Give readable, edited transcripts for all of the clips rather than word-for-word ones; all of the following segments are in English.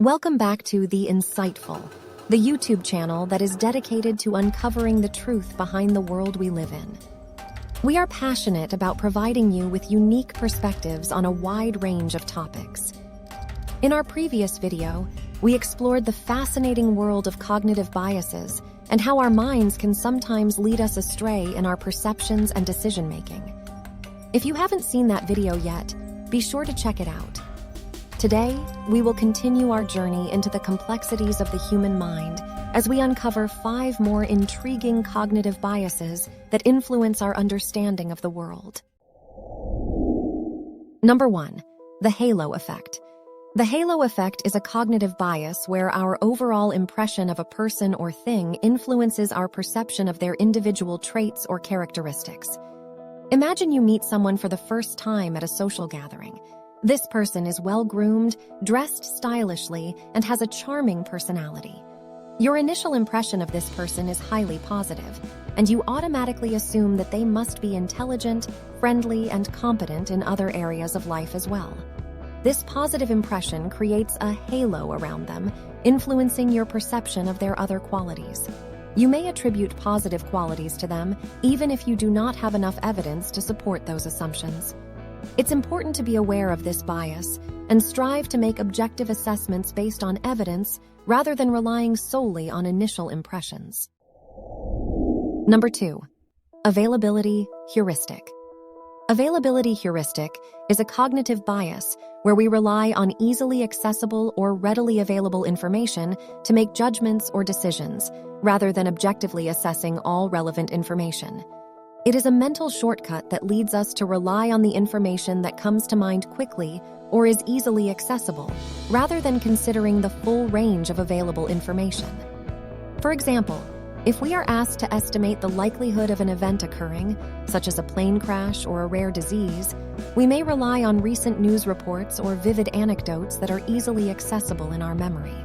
Welcome back to The Insightful, the YouTube channel that is dedicated to uncovering the truth behind the world we live in. We are passionate about providing you with unique perspectives on a wide range of topics. In our previous video, we explored the fascinating world of cognitive biases and how our minds can sometimes lead us astray in our perceptions and decision-making. If you haven't seen that video yet, be sure to check it out. Today, we will continue our journey into the complexities of the human mind as we uncover 5 more intriguing cognitive biases that influence our understanding of the world. Number 1, the halo effect. The halo effect is a cognitive bias where our overall impression of a person or thing influences our perception of their individual traits or characteristics. Imagine you meet someone for the first time at a social gathering. This person is well-groomed, dressed stylishly, and has a charming personality. Your initial impression of this person is highly positive, and you automatically assume that they must be intelligent, friendly, and competent in other areas of life as well. This positive impression creates a halo around them, influencing your perception of their other qualities. You may attribute positive qualities to them, even if you do not have enough evidence to support those assumptions. It's important to be aware of this bias and strive to make objective assessments based on evidence rather than relying solely on initial impressions. Number 2, availability heuristic. Availability heuristic is a cognitive bias where we rely on easily accessible or readily available information to make judgments or decisions, rather than objectively assessing all relevant information. It is a mental shortcut that leads us to rely on the information that comes to mind quickly or is easily accessible, rather than considering the full range of available information. For example, if we are asked to estimate the likelihood of an event occurring, such as a plane crash or a rare disease, we may rely on recent news reports or vivid anecdotes that are easily accessible in our memory.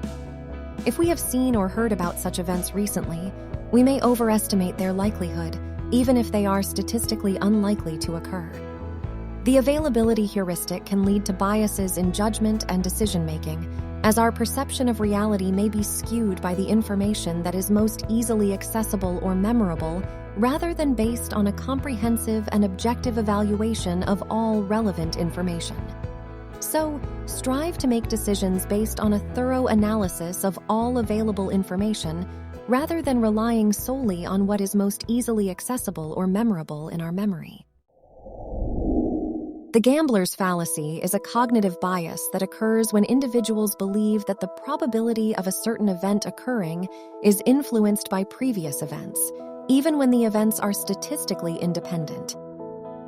If we have seen or heard about such events recently, we may overestimate their likelihood, even if they are statistically unlikely to occur. The availability heuristic can lead to biases in judgment and decision-making, as our perception of reality may be skewed by the information that is most easily accessible or memorable, rather than based on a comprehensive and objective evaluation of all relevant information. So, strive to make decisions based on a thorough analysis of all available information, rather than relying solely on what is most easily accessible or memorable in our memory. The gambler's fallacy is a cognitive bias that occurs when individuals believe that the probability of a certain event occurring is influenced by previous events, even when the events are statistically independent.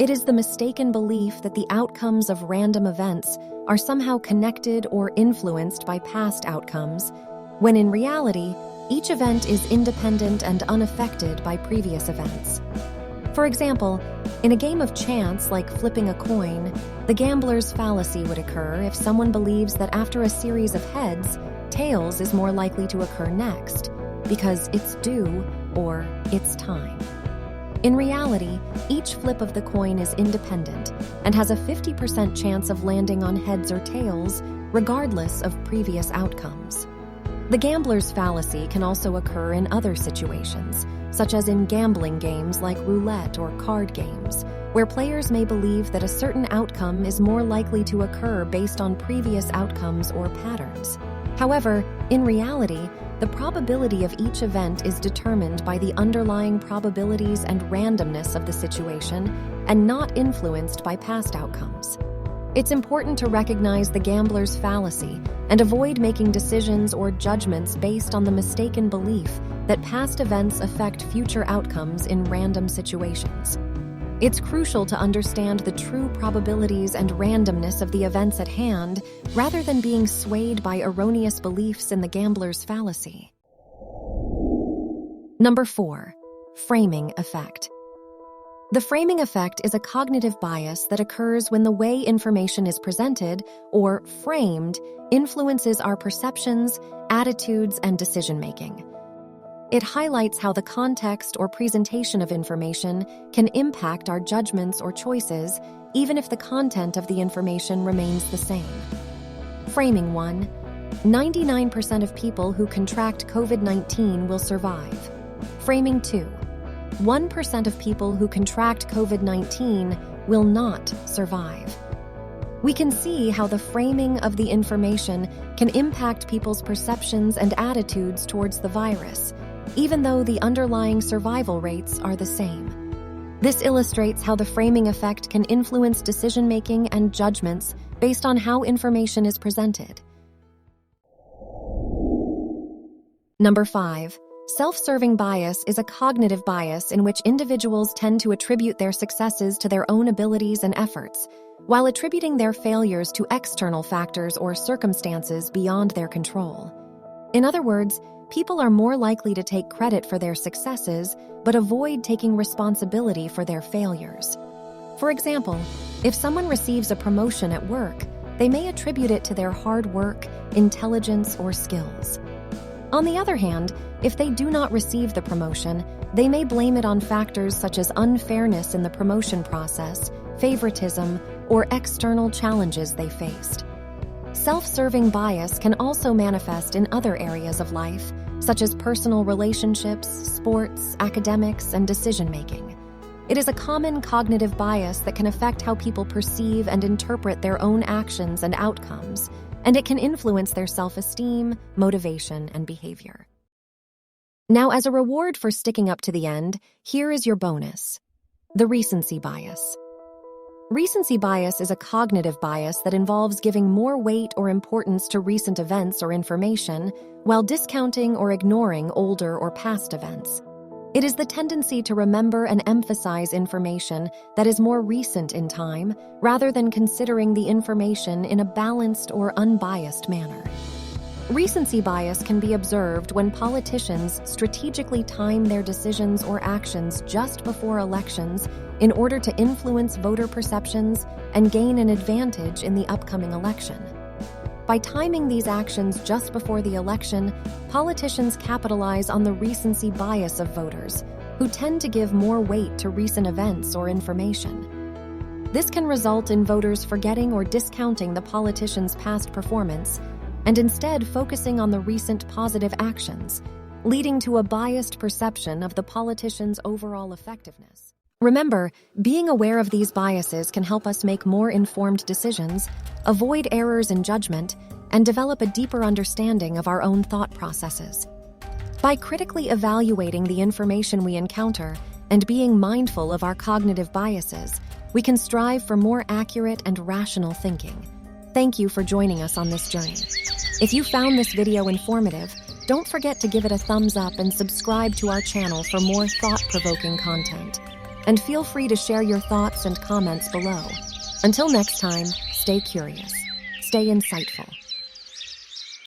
It is the mistaken belief that the outcomes of random events are somehow connected or influenced by past outcomes, when in reality, each event is independent and unaffected by previous events. For example, in a game of chance like flipping a coin, the gambler's fallacy would occur if someone believes that after a series of heads, tails is more likely to occur next, because it's due or it's time. In reality, each flip of the coin is independent and has a 50% chance of landing on heads or tails, regardless of previous outcomes. The gambler's fallacy can also occur in other situations, such as in gambling games like roulette or card games, where players may believe that a certain outcome is more likely to occur based on previous outcomes or patterns. However, in reality, the probability of each event is determined by the underlying probabilities and randomness of the situation and not influenced by past outcomes. It's important to recognize the gambler's fallacy and avoid making decisions or judgments based on the mistaken belief that past events affect future outcomes in random situations. It's crucial to understand the true probabilities and randomness of the events at hand, rather than being swayed by erroneous beliefs in the gambler's fallacy. Number 4, framing effect. The framing effect is a cognitive bias that occurs when the way information is presented, or framed, influences our perceptions, attitudes, and decision-making. It highlights how the context or presentation of information can impact our judgments or choices, even if the content of the information remains the same. Framing 1. 99% of people who contract COVID-19 will survive. Framing 2. 1% of people who contract COVID-19 will not survive. We can see how the framing of the information can impact people's perceptions and attitudes towards the virus, even though the underlying survival rates are the same. This illustrates how the framing effect can influence decision-making and judgments based on how information is presented. Number 5. Self-serving bias is a cognitive bias in which individuals tend to attribute their successes to their own abilities and efforts, while attributing their failures to external factors or circumstances beyond their control. In other words, people are more likely to take credit for their successes, but avoid taking responsibility for their failures. For example, if someone receives a promotion at work, they may attribute it to their hard work, intelligence, or skills. On the other hand, if they do not receive the promotion, they may blame it on factors such as unfairness in the promotion process, favoritism, or external challenges they faced. Self-serving bias can also manifest in other areas of life, such as personal relationships, sports, academics, and decision-making. It is a common cognitive bias that can affect how people perceive and interpret their own actions and outcomes, and it can influence their self-esteem, motivation, and behavior. Now, as a reward for sticking up to the end, here is your bonus: the recency bias. Recency bias is a cognitive bias that involves giving more weight or importance to recent events or information while discounting or ignoring older or past events. It is the tendency to remember and emphasize information that is more recent in time rather than considering the information in a balanced or unbiased manner. Recency bias can be observed when politicians strategically time their decisions or actions just before elections in order to influence voter perceptions and gain an advantage in the upcoming election. By timing these actions just before the election, politicians capitalize on the recency bias of voters, who tend to give more weight to recent events or information. This can result in voters forgetting or discounting the politician's past performance and instead focusing on the recent positive actions, leading to a biased perception of the politician's overall effectiveness. Remember, being aware of these biases can help us make more informed decisions, avoid errors in judgment, and develop a deeper understanding of our own thought processes. By critically evaluating the information we encounter and being mindful of our cognitive biases, we can strive for more accurate and rational thinking. Thank you for joining us on this journey. If you found this video informative, don't forget to give it a thumbs up and subscribe to our channel for more thought-provoking content. And feel free to share your thoughts and comments below. Until next time, stay curious, stay insightful.